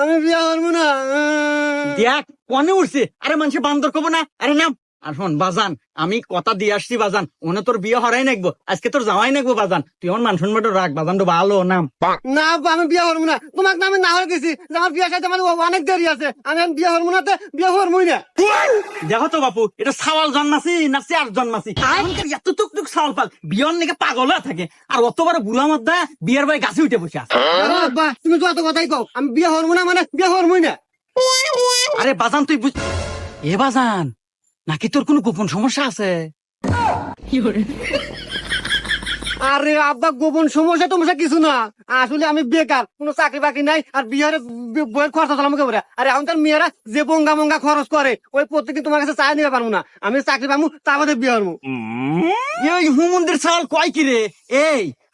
আমি বিয়া করবো না। দেখ কনে উঠছে, আরে মানুষে বান্দর কব না, আরে নাম। আর শোন বাজান, আমি কথা দিয়ে আসছি বাজান, ওনে তোর বিয়ে হরাই নাকবো, আজকে তোর জামাই নাকবো বাজান, তুই আমার মান সম্মান রাখ বাজান, তো ভালো নাম। না আব্বা, আমি বিয়া করবো না। তোমাকে আমি না হয়ে দিছি যে আমার বিয়ে সাথে আমার অনেক দেরি আছে, আমি বিয়া করবো না, বিয়া করবোই না। দেখো তো বাপু, এটা সাওয়াল জন্মাছি না চেয়ার জন্মাছি, এত টুক টুক সাওয়াল পাল বিয়ন নাকি পাগল হয়ে থাকে, আর অত বড় বুড়া মধ্যে বিয়ের ভাই গাছে উঠে বসে আছে। আব্বা তুমি যত কথাই কও, আমি বিয়া করবো না মানে বিয়া করবোই না। আরে বাজান তুই বুঝ, এ বাজান নাকি তোর কোনো গোপন সমস্যা আছে? আরে আব্বা, গোপন সমস্যা টমস্যা কিছু না, আসলে আমি বেকার, কোনো চাকরি বাকরি নাই, আর বিহারে বইয়ের খরচ চালাম করে। আরে এখন তার মেয়েরা যে বঙ্গা মঙ্গা খরচ করে, ওই প্রত্যেকদিন তোমার কাছে চাই নিতে পারবো না, আমি চাকরি পাবো তা বাদে বিয়ে করবো। এই হুমন্দির সাল কয় কি রে? এই